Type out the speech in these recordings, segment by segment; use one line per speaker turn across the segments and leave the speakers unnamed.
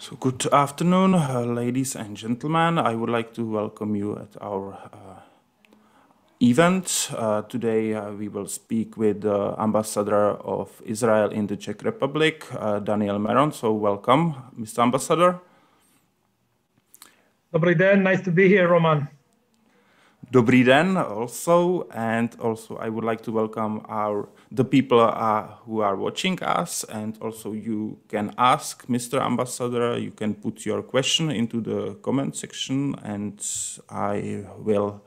So good afternoon, ladies and gentlemen. I would like to welcome you at our event. Today we will speak with the Ambassador of Israel in the Czech Republic, Daniel Meron. So welcome, Mr. Ambassador.
Dobrý den, nice to be here, Roman.
Dobrý den also, and also I would like to welcome the people who are watching us, and also you can ask Mr. Ambassador, you can put your question into the comment section and I will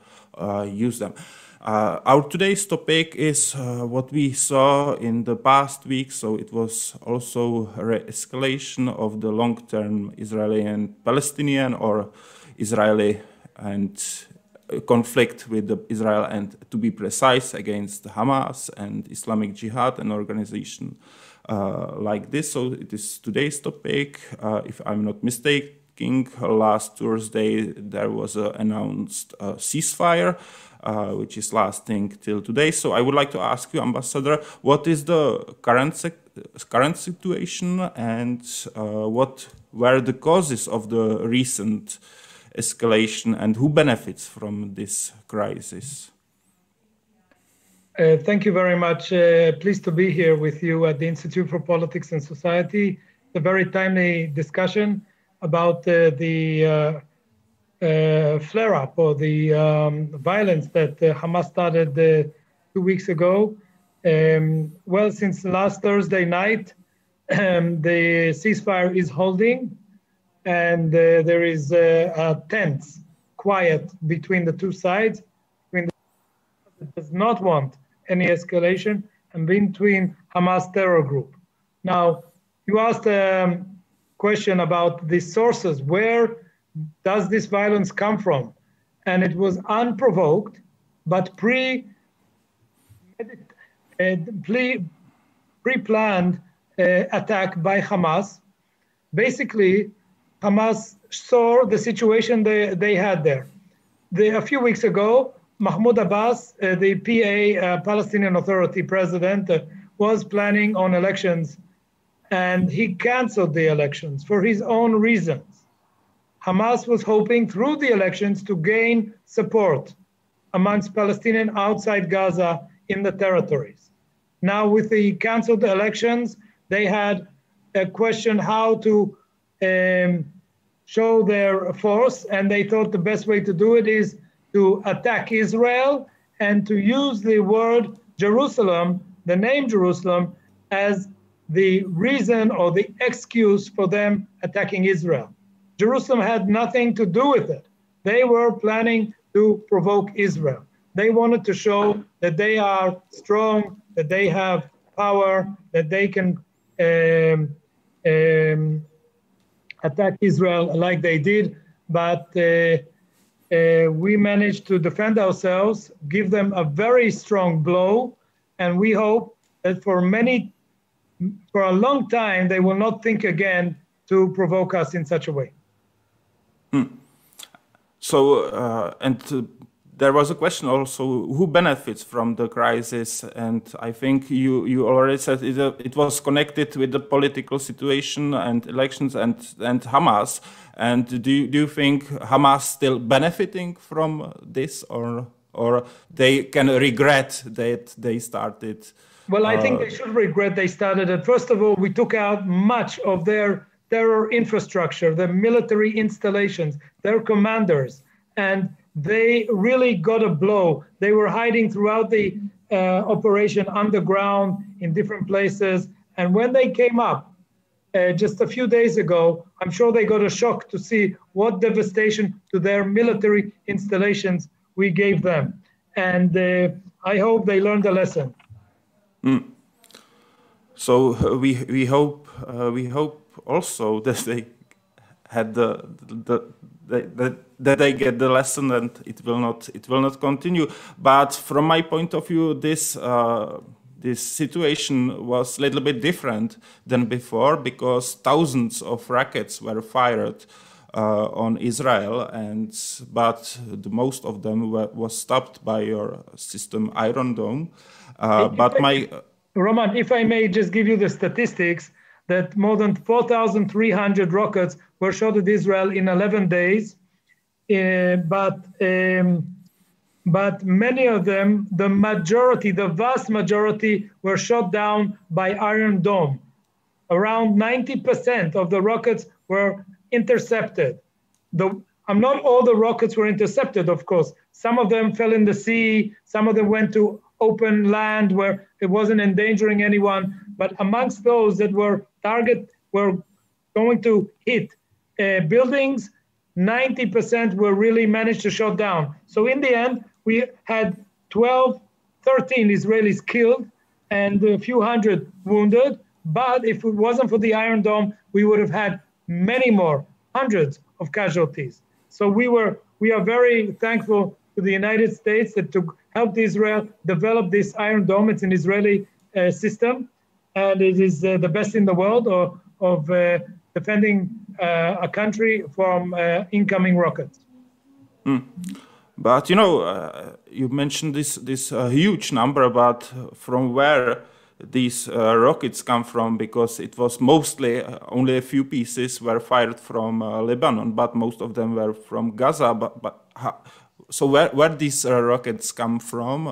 use them. Our today's topic is what we saw in the past week, so it was also re-escalation of the long-term Israeli and Palestinian or Israeli and conflict with Israel and, to be precise, against Hamas and Islamic Jihad, an organization like this. So it is today's topic. If I'm not mistaken, last Thursday there was an announced ceasefire, which is lasting till today. So I would like to ask you, Ambassador, what is the current situation and what were the causes of the recent escalation and who benefits from this crisis?
Thank you very much. Pleased to be here with you at the Institute for Politics and Society. It's a very timely discussion about the flare-up or the violence that Hamas started 2 weeks ago. Well, since last Thursday night, the ceasefire is holding. And there is a tense quiet between the two sides, between the that does not want any escalation and between Hamas terror group. Now, you asked a question about the sources. Where does this violence come from? And it was unprovoked, but pre-planned attack by Hamas. Basically, Hamas saw the situation they had there. A few weeks ago, Mahmoud Abbas, the PA Palestinian Authority president, was planning on elections, and he canceled the elections for his own reasons. Hamas was hoping through the elections to gain support amongst Palestinians outside Gaza in the territories. Now, with the canceled elections, they had a question how to show their force, and they thought the best way to do it is to attack Israel and to use the word Jerusalem, the name Jerusalem, as the reason or the excuse for them attacking Israel. Jerusalem had nothing to do with it. They were planning to provoke Israel. They wanted to show that they are strong, that they have power, that they can attack Israel like they did, but we managed to defend ourselves, give them a very strong blow, and we hope that for a long time, they will not think again to provoke us in such a way.
So, there was a question also, who benefits from the crisis? And I think you already said it was connected with the political situation and elections and Hamas. And do you think Hamas still benefiting from this, or they can regret that they started?
Well, I think they should regret they started it. First of all, we took out much of their terror infrastructure, their military installations, their commanders, and they really got a blow. They were hiding throughout the operation underground in different places. And when they came up just a few days ago, I'm sure they got a shock to see what devastation to their military installations we gave them. And I hope they learned a lesson.
So we hope also that they had that they get the lesson and it will not continue. But from my point of view, this situation was a little bit different than before, because thousands of rockets were fired on Israel, but most of them was stopped by your system Iron Dome.
Roman, if I may just give you the statistics, that more than 4,300 rockets were shot at Israel in 11 days. But many of them, the vast majority, were shot down by Iron Dome. Around 90% of the rockets were intercepted. Not all the rockets were intercepted, of course. Some of them fell in the sea. Some of them went to open land where it wasn't endangering anyone. But amongst those that were going to hit buildings, 90% were really managed to shut down. So in the end, we had 13 Israelis killed and a few hundred wounded. But if it wasn't for the Iron Dome, we would have had many more, hundreds of casualties. So we are very thankful to the United States that helped Israel develop this Iron Dome. It's an Israeli system, and it is the best in the world of defending a country from incoming rockets.
But you mentioned this huge number, but from where these rockets come from, because it was mostly only a few pieces were fired from Lebanon, but most of them were from Gaza. So where these rockets come from?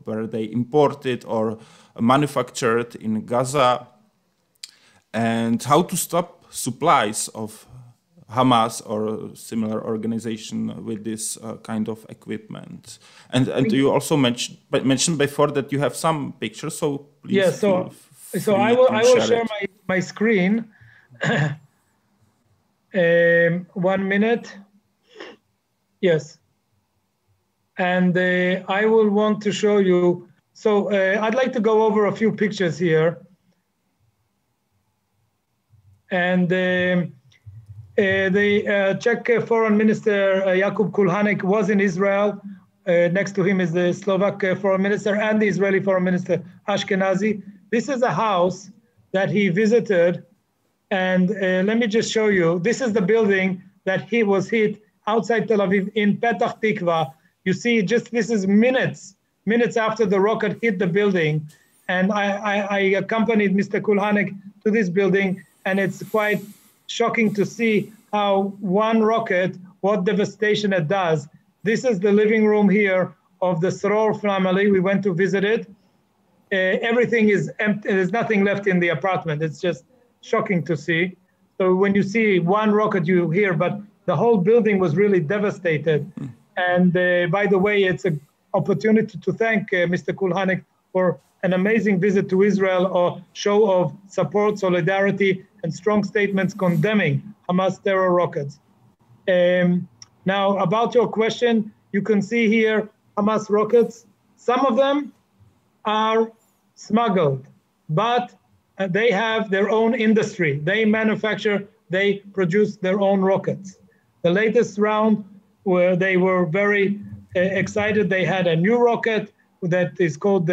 Were they imported or manufactured in Gaza? And how to stop supplies of Hamas or similar organization with this kind of equipment? And you also mentioned before that you have some pictures, so please.
Yeah, so I will share my screen. 1 minute. Yes. And I will want to show you. So I'd like to go over a few pictures here. And the Czech Foreign Minister Jakub Kulhanek was in Israel. Next to him is the Slovak Foreign Minister and the Israeli Foreign Minister Ashkenazi. This is a house that he visited. And let me just show you. This is the building that he was hit outside Tel Aviv in Petach Tikva. You see, this is minutes after the rocket hit the building. And I accompanied Mr. Kulhanek to this building, and it's quite shocking to see how one rocket, what devastation it does. This is the living room here of the Sror family. We went to visit it. Everything is empty. There's nothing left in the apartment. It's just shocking to see. So when you see one rocket, you hear, but the whole building was really devastated. And by the way, it's an opportunity to thank Mr. Kulhanek for an amazing visit to Israel, or show of support, solidarity, and strong statements condemning Hamas terror rockets. Now, about your question, you can see here Hamas rockets. Some of them are smuggled, but they have their own industry. They manufacture, they produce their own rockets. The latest round, where they were very excited, they had a new rocket that is called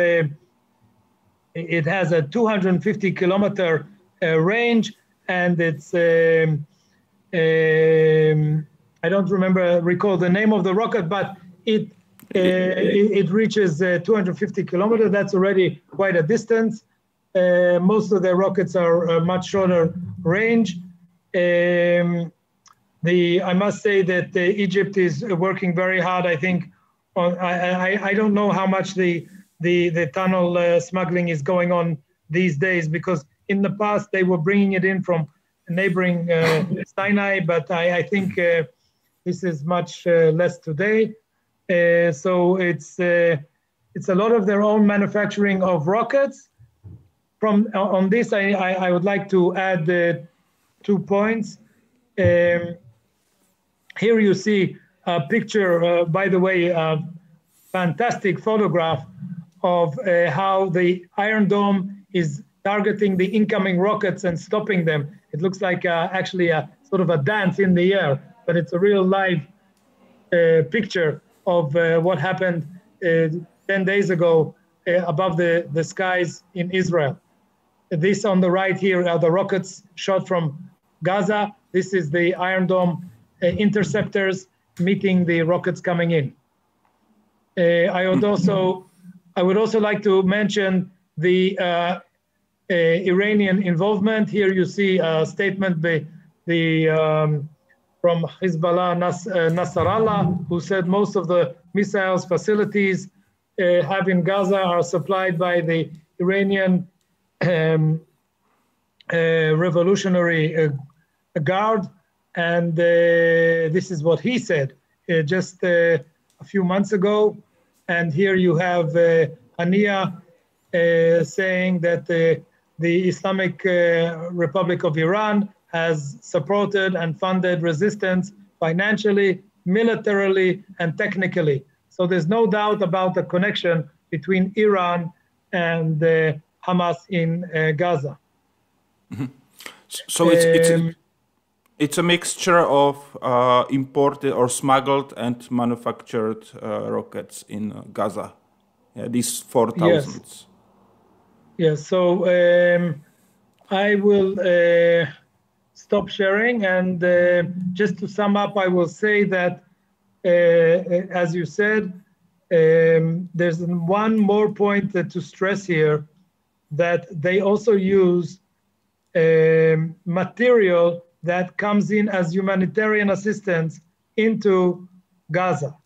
it has a 250 kilometer range, and it's I don't recall the name of the rocket, but it reaches 250 kilometers. That's already quite a distance. Most of the rockets are much shorter range. I must say that Egypt is working very hard. I think I don't know how much the tunnel smuggling is going on these days, because in the past they were bringing it in from neighboring Sinai, but I think this is much less today. So it's a lot of their own manufacturing of rockets. On this, I would like to add 2 points. Here you see a picture, by the way, a fantastic photograph of how the Iron Dome is targeting the incoming rockets and stopping them. It looks like actually a sort of a dance in the air, but it's a real live picture of what happened 10 days ago above the skies in Israel. This on the right here are the rockets shot from Gaza. This is the Iron Dome interceptors meeting the rockets coming in. I would also like to mention the Iranian involvement. Here you see a statement from Hezbollah Nasrallah, who said most of the missiles facilities have in Gaza are supplied by the Iranian Revolutionary Guard. And this is what he said just a few months ago. And here you have Hania saying that the Islamic Republic of Iran has supported and funded resistance financially, militarily, and technically. So there's no doubt about the connection between Iran and Hamas in Gaza.
Mm-hmm. So it's a mixture of imported or smuggled and manufactured rockets in Gaza. Yeah, these 4,000.
Yes. So I will stop sharing, and just to sum up, I will say that, as you said, there's one more point to stress here, that they also use material that comes in as humanitarian assistance into Gaza.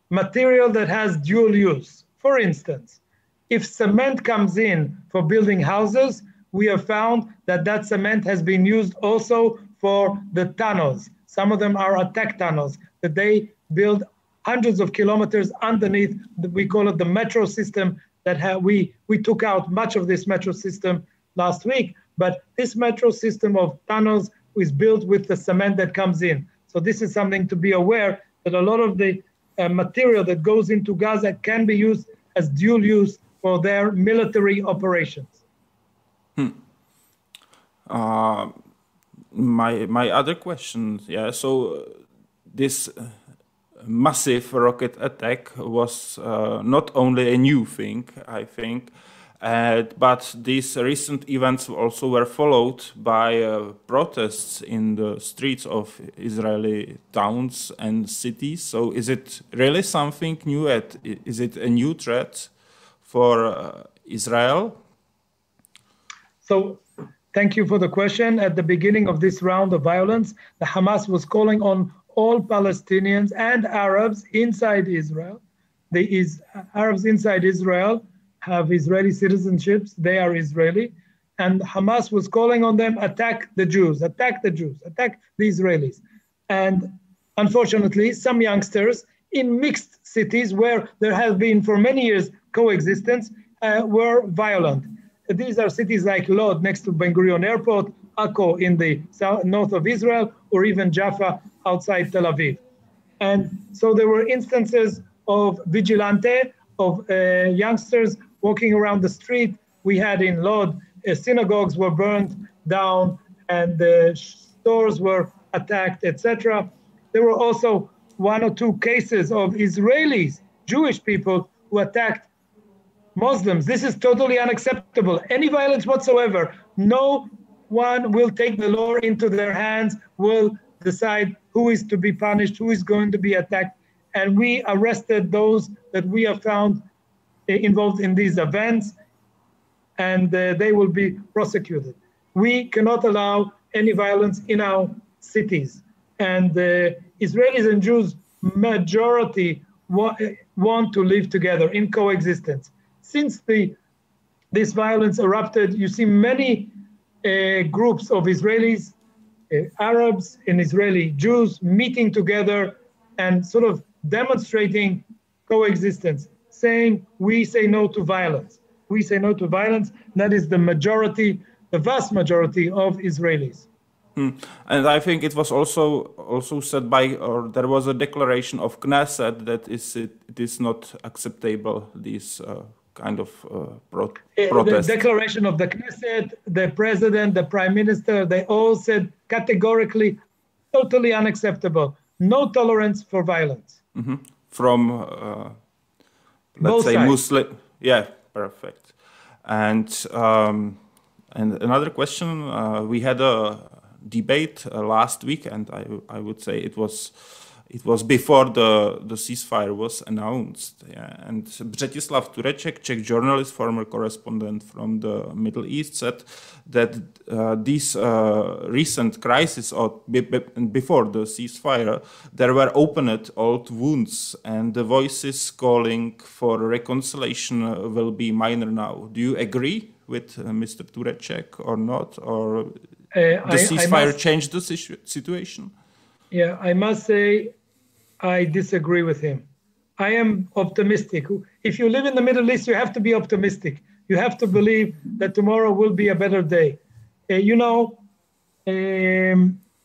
Material that has dual use. For instance, if cement comes in for building houses, we have found that that cement has been used also for the tunnels. Some of them are attack tunnels that they build hundreds of kilometers underneath. We call it the metro system. That we took out much of this metro system last week, but this metro system of tunnels is built with the cement that comes in. So this is something to be aware, that a lot of the material that goes into Gaza can be used as dual use for their military operations.
My other question, so this massive rocket attack was not only a new thing, I think, but these recent events also were followed by protests in the streets of Israeli towns and cities. So is it really something new? Is it a new threat for Israel?
So thank you for the question. At the beginning of this round of violence, the Hamas was calling on all Palestinians and Arabs inside Israel. The Arabs inside Israel have Israeli citizenships. They are Israeli. And Hamas was calling on them, attack the Jews, attack the Jews, attack the Israelis. And unfortunately, some youngsters in mixed cities where there has been for many years coexistence were violent. These are cities like Lod next to Ben Gurion Airport, Akko in the north of Israel, or even Jaffa outside Tel Aviv. And so there were instances of vigilante, of youngsters walking around the street. We had in Lod, synagogues were burned down and stores were attacked, etc. There were also one or two cases of Israelis, Jewish people, who attacked Muslims. This is totally unacceptable. Any violence whatsoever, no one will take the law into their hands, will decide who is to be punished, who is going to be attacked. And we arrested those that we have found involved in these events, and they will be prosecuted. We cannot allow any violence in our cities. And Israelis and Jews, majority want to live together in coexistence. Since this violence erupted, you see many groups of Israelis, Arabs and Israeli Jews meeting together and sort of demonstrating coexistence, saying we say no to violence. We say no to violence. That is the majority, the vast majority of Israelis.
And I think it was also said by, or there was a declaration of Knesset that it is not acceptable, these kind of protests.
The declaration of the Knesset, the president, the prime minister, they all said categorically, totally unacceptable. No tolerance for violence.
Mm-hmm. From, let's
both
say,
sides.
Muslim. Yeah, perfect. And another question, we had a debate last week, and I would say it was It was before the ceasefire was announced. Yeah. And Břetislav Tureček, Czech journalist, former correspondent from the Middle East, said that these recent crises, or before the ceasefire, there were opened old wounds, and the voices calling for reconciliation will be minor now. Do you agree with Mr. Tureček or not? Or the ceasefire changed the situation?
Yeah, I must say I disagree with him. I am optimistic. If you live in the Middle East, you have to be optimistic. You have to believe that tomorrow will be a better day.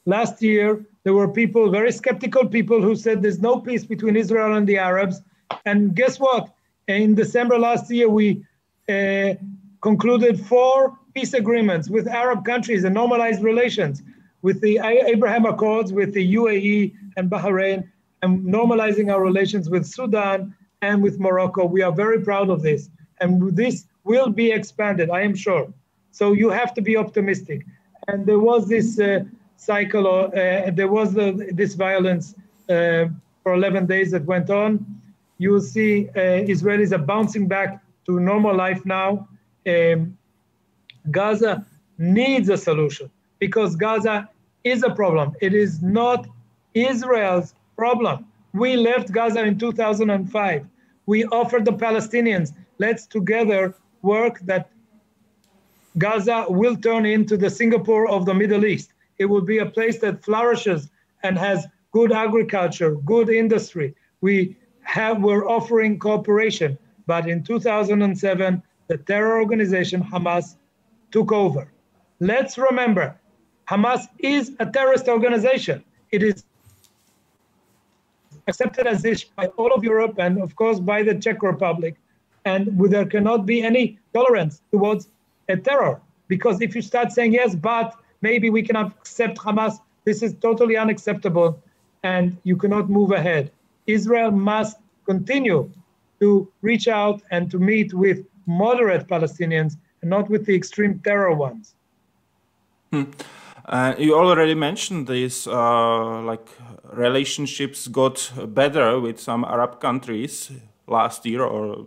Last year, there were people, very skeptical people, who said there's no peace between Israel and the Arabs. And guess what? In December last year, we concluded 4 peace agreements with Arab countries and normalized relations with the Abraham Accords, with the UAE and Bahrain, and normalizing our relations with Sudan and with Morocco. We are very proud of this. And this will be expanded, I am sure. So you have to be optimistic. And there was this cycle, there was this violence for 11 days that went on. You will see Israelis are bouncing back to normal life now. Gaza needs a solution, because Gaza is a problem. It is not Israel's problem. We left Gaza in 2005. We offered the Palestinians, let's together work that Gaza will turn into the Singapore of the Middle East. It will be a place that flourishes and has good agriculture, good industry. We're offering cooperation. But in 2007, the terror organization Hamas took over. Let's remember, Hamas is a terrorist organization. It is accepted as this by all of Europe and, of course, by the Czech Republic. And there cannot be any tolerance towards a terror. Because if you start saying, yes, but maybe we cannot accept Hamas, this is totally unacceptable, and you cannot move ahead. Israel must continue to reach out and to meet with moderate Palestinians and not with the extreme terror ones.
You already mentioned these relationships got better with some Arab countries last year, or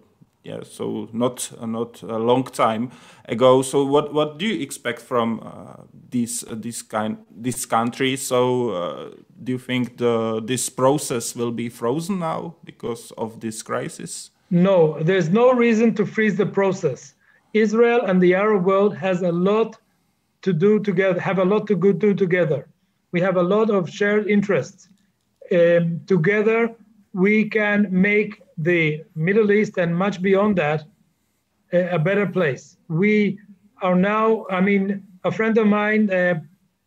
so not a long time ago. So what do you expect from these countries? So do you think this process will be frozen now because of this crisis?
No, there's no reason to freeze the process. Israel and the Arab world has a lot to do together, do together. We have a lot of shared interests. Together, we can make the Middle East and much beyond that a better place. We are now, a friend of mine,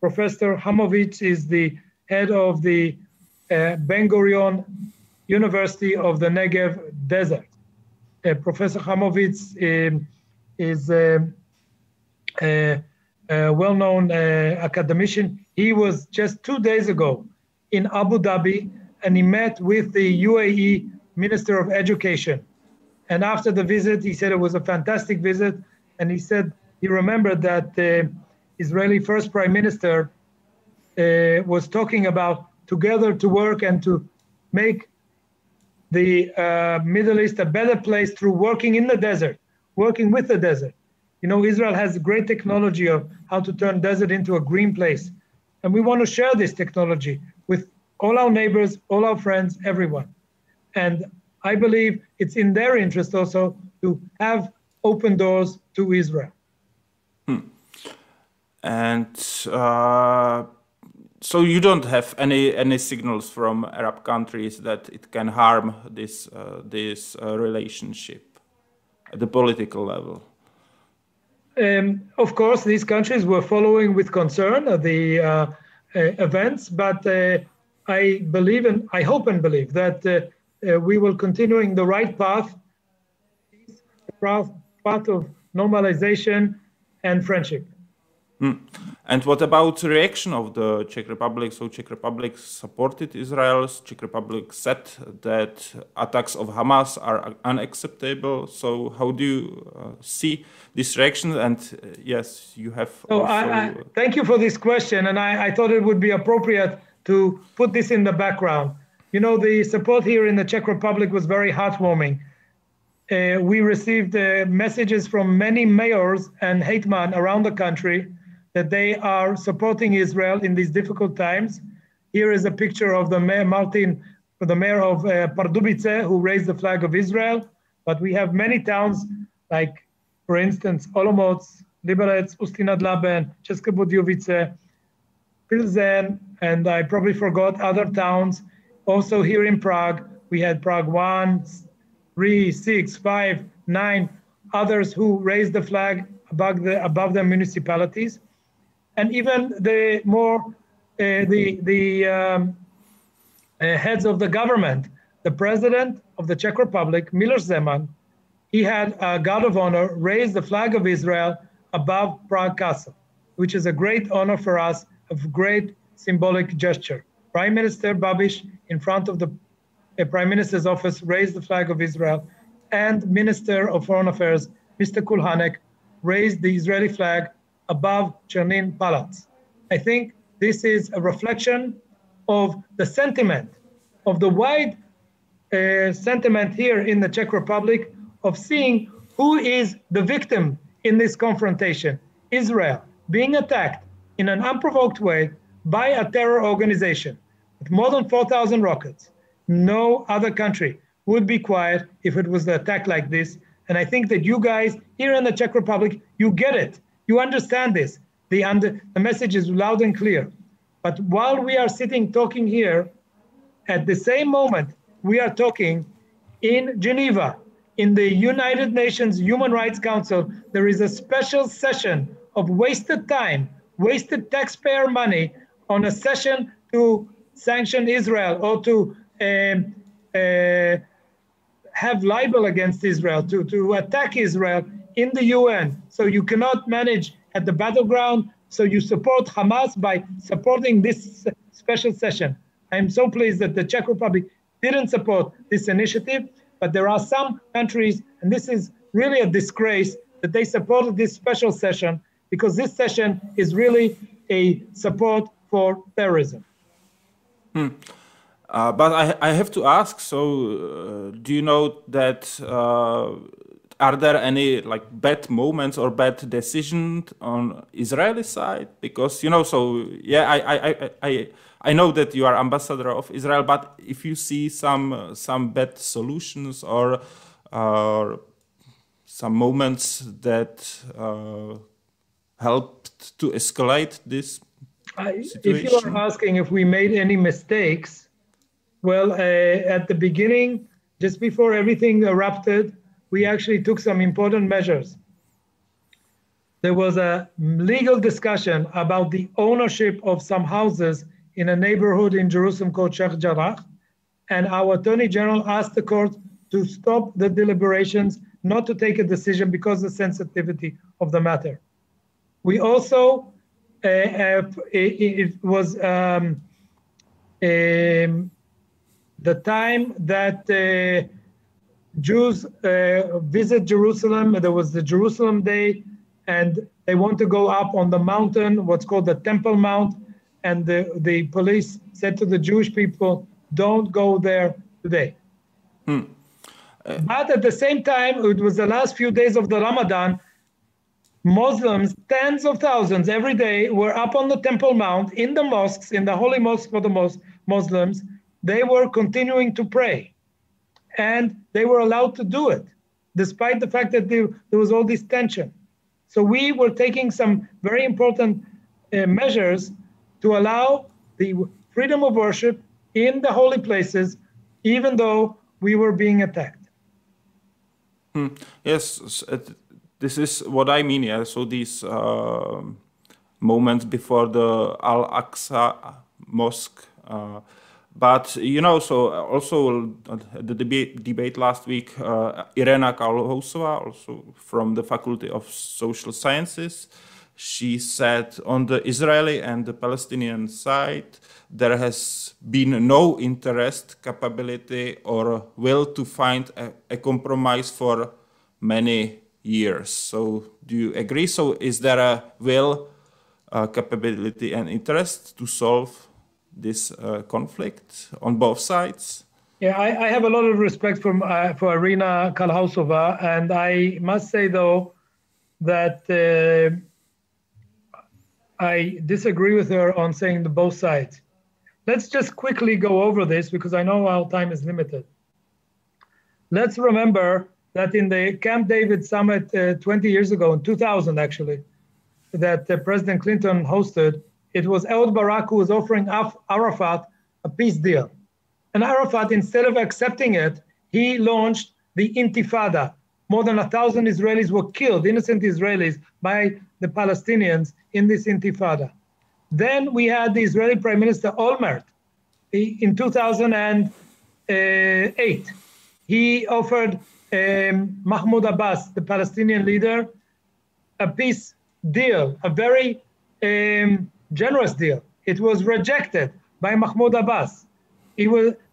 Professor Hamovitz, is the head of the Ben Gurion University of the Negev Desert. Professor Hamovitz is a well-known academician. He was just 2 days ago in Abu Dhabi, and he met with the UAE Minister of Education. And after the visit, he said it was a fantastic visit. And he said he remembered that the Israeli first Prime Minister was talking about together to work and to make the Middle East a better place through working in the desert, working with the desert. Israel has great technology of how to turn desert into a green place. And we want to share this technology with all our neighbors, all our friends, everyone. And I believe it's in their interest also to have open doors to Israel.
And so you don't have any signals from Arab countries that it can harm this relationship at the political level?
Of course, these countries were following with concern the events, but I believe and I hope and believe that we will continue in the right path of normalization and friendship.
And what about the reaction of the Czech Republic? So Czech Republic supported Israel. Czech Republic said that attacks of Hamas are unacceptable. So how do you see this reaction? And yes, you have.
Thank you for this question. And I thought it would be appropriate to put this in the background. You know, the support here in the Czech Republic was very heartwarming. We received messages from many mayors and hetman around the country that they are supporting Israel in these difficult times. Here is a picture of the mayor, Martin, the mayor of Pardubice, who raised the flag of Israel. But we have many towns, like, for instance, Olomouc, Liberec, Ústí nad Labem, České Budějovice, Pilsen, and I probably forgot other towns. Also here in Prague, we had Prague 1, 3, 6, 5, 9, others who raised the flag above the municipalities. And even the more, heads of the government, the president of the Czech Republic, Miloš Zeman, he had a guard of honor raise the flag of Israel above Prague Castle, which is a great honor for us, a great symbolic gesture. Prime Minister Babiš, in front of the Prime Minister's office, raised the flag of Israel, and Minister of Foreign Affairs, Mr. Kulhanek, raised the Israeli flag above Chernin Palace. I think this is a reflection of the sentiment, of the wide sentiment here in the Czech Republic of seeing who is the victim in this confrontation. Israel being attacked in an unprovoked way by a terror organization with more than 4,000 rockets. No other country would be quiet if it was an attack like this. And I think that you guys here in the Czech Republic, you get it. You understand this. The message is loud and clear. But while we are sitting talking here, at the same moment, we are talking in Geneva, in the United Nations Human Rights Council, there is a special session of wasted time, wasted taxpayer money on a session to sanction Israel or to have libel against Israel, to attack Israel in the UN. So you cannot manage at the battleground. So you support Hamas by supporting this special session. I'm so pleased that the Czech Republic didn't support this initiative, but there are some countries, and this is really a disgrace, that they supported this special session, because this session is really a support for terrorism.
But I have to ask, so do you know that, are there any like bad moments or bad decisions on Israeli side? Because, you know, so yeah, I know that you are ambassador of Israel, but if you see some bad solutions or some moments that helped to escalate this situation?
If you are asking if we made any mistakes, well, at the beginning, just before everything erupted, we actually took some important measures. There was a legal discussion about the ownership of some houses in a neighborhood in Jerusalem called Sheikh Jarrah, and our Attorney General asked the court to stop the deliberations, not to take a decision because of the sensitivity of the matter. We also, it was the time that Jews visit Jerusalem. There was the Jerusalem Day, and they want to go up on the mountain, what's called the Temple Mount, and the police said to the Jewish people, don't go there today. But at the same time, it was the last few days of the Ramadan, Muslims, tens of thousands every day, were up on the Temple Mount in the mosques, in the holy mosques for the Muslims. They were continuing to pray, and they were allowed to do it, despite the fact that there was all this tension. So we were taking some very important measures to allow the freedom of worship in the holy places, even though we were being attacked.
Yes, this is what I mean. Yeah. So these moments before the Al-Aqsa Mosque. But, you know, so also the debate last week, Irena Kalhousova, also from the Faculty of Social Sciences, she said on the Israeli and the Palestinian side, there has been no interest, capability, or will to find a compromise for many years. So do you agree? So is there a will, capability, and interest to solve this conflict on both sides?
Yeah, I have a lot of respect for Irina Kalhausova, and I must say, though, that I disagree with her on saying the both sides. Let's just quickly go over this because I know our time is limited. Let's remember that in the Camp David summit 20 years ago, in 2000 actually, that President Clinton hosted, it was Ehud Barak who was offering Arafat a peace deal. And Arafat, instead of accepting it, he launched the Intifada. More than 1,000 Israelis were killed, innocent Israelis, by the Palestinians in this Intifada. Then we had the Israeli Prime Minister Olmert in 2008. He offered Mahmoud Abbas, the Palestinian leader, a peace deal, a very generous deal. It was rejected by Mahmoud Abbas.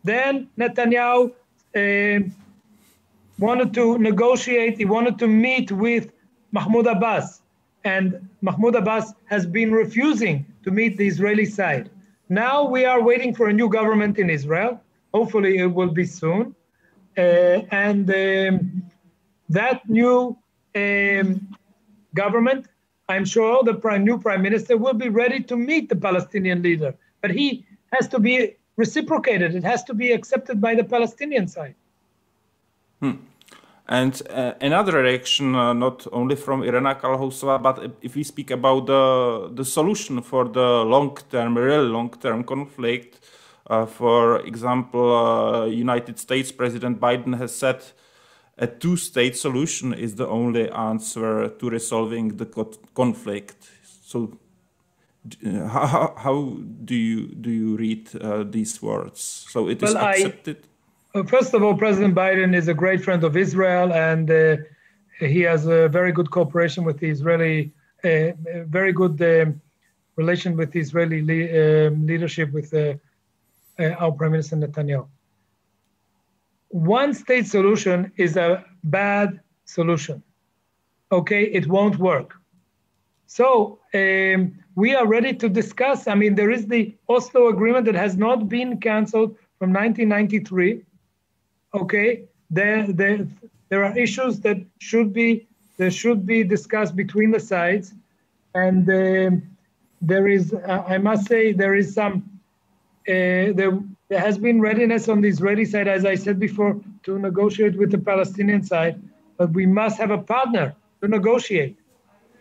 Then Netanyahu wanted to negotiate, he wanted to meet with Mahmoud Abbas, and Mahmoud Abbas has been refusing to meet the Israeli side. Now we are waiting for a new government in Israel. Hopefully it will be soon. That new government, I'm sure the new prime minister will be ready to meet the Palestinian leader, but he has to be reciprocated. It has to be accepted by the Palestinian side.
And another reaction, not only from Irina Kalhausova, but if we speak about the solution for the long-term, real long-term conflict, for example, United States President Biden has said a two-state solution is the only answer to resolving the conflict. So how do you read these words? So it is accepted?
First of all, President Biden is a great friend of Israel, and he has a very good cooperation with the Israeli, very good relation with the Israeli leadership, with our Prime Minister Netanyahu. One-state solution is a bad solution. Okay, it won't work. So we are ready to discuss. I mean, there is the Oslo Agreement that has not been canceled from 1993. Okay, there are issues that should be discussed between the sides, and there is, I must say, there is some. There has been readiness on the Israeli side, as I said before, to negotiate with the Palestinian side, but we must have a partner to negotiate.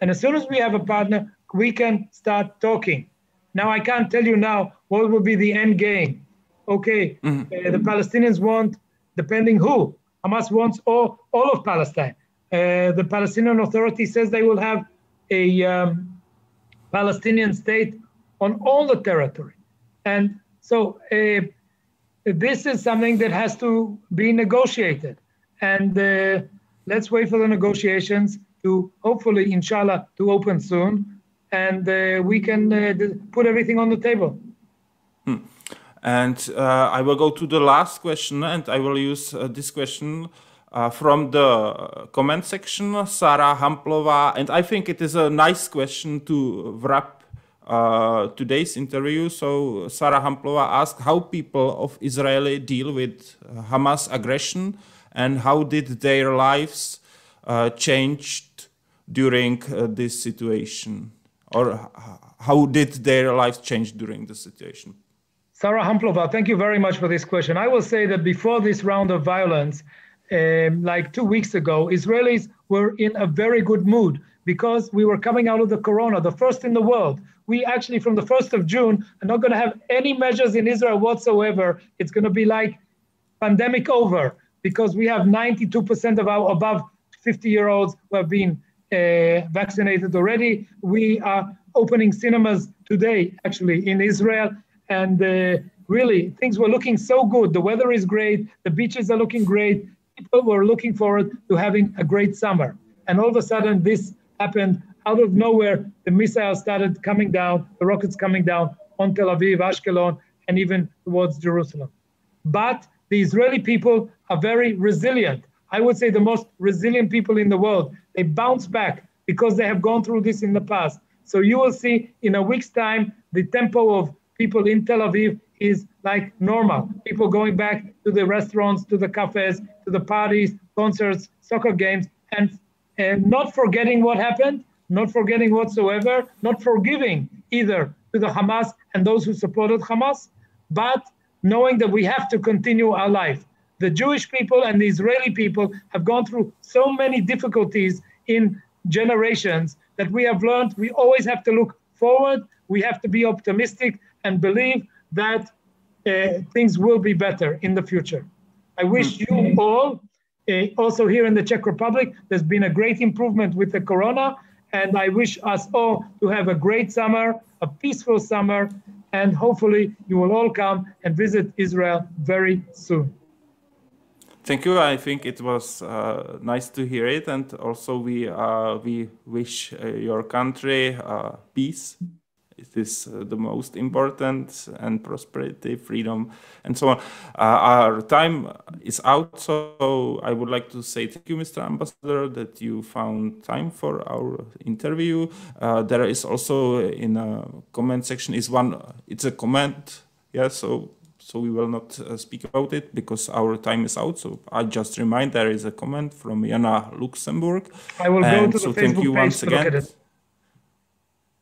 And as soon as we have a partner, we can start talking. Now, I can't tell you now what will be the end game. Okay, the Palestinians want, depending who, Hamas wants all of Palestine. The Palestinian Authority says they will have a Palestinian state on all the territory. And so this is something that has to be negotiated. And let's wait for the negotiations to hopefully, inshallah, to open soon. And we can put everything on the table.
And I will go to the last question, and I will use this question from the comment section, Sarah Hamplova. And I think it is a nice question to wrap today's interview. So Sarah Hamplova asked how people of Israel deal with Hamas aggression and how did their lives change during this situation, or how did their lives change during the situation?
Sarah Hamplova, thank you very much for this question. I will say that before this round of violence, like 2 weeks ago, Israelis were in a very good mood because we were coming out of the corona, the first in the world. We actually, from the 1st of June, are not going to have any measures in Israel whatsoever. It's going to be like pandemic over because we have 92% of our above 50-year-olds who have been vaccinated already. We are opening cinemas today, actually, in Israel. And really, things were looking so good. The weather is great. The beaches are looking great. People were looking forward to having a great summer. And all of a sudden, this happened out of nowhere. The missiles started coming down, the rockets coming down on Tel Aviv, Ashkelon, and even towards Jerusalem. But the Israeli people are very resilient. I would say the most resilient people in the world. They bounce back because they have gone through this in the past. So you will see in a week's time, the tempo of people in Tel Aviv is like normal. People going back to the restaurants, to the cafes, to the parties, concerts, soccer games, and not forgetting what happened, not forgetting whatsoever, not forgiving either to the Hamas and those who supported Hamas, but knowing that we have to continue our life. The Jewish people and the Israeli people have gone through so many difficulties in generations that we have learned we always have to look forward, we have to be optimistic and believe that things will be better in the future. I wish you all, also here in the Czech Republic, there's been a great improvement with the corona, and I wish us all to have a great summer, a peaceful summer, and hopefully you will all come and visit Israel very soon.
Thank you. I think it was nice to hear it, and also we wish your country peace. It is the most important, and prosperity, freedom, and so on. Our time is out, so I would like to say thank you, Mr. Ambassador, that you found time for our interview. There is also in a comment section it's a comment, yeah. So we will not speak about it because our time is out. So I just remind there is a comment from Jana Luxemburg.
I will go to the Facebook page to look at it.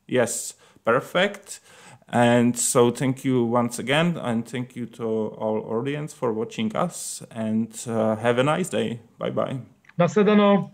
Yes. Perfect. And so thank you once again, and thank you to all audience for watching us, and have a nice day. Bye-bye.
Na shledanou.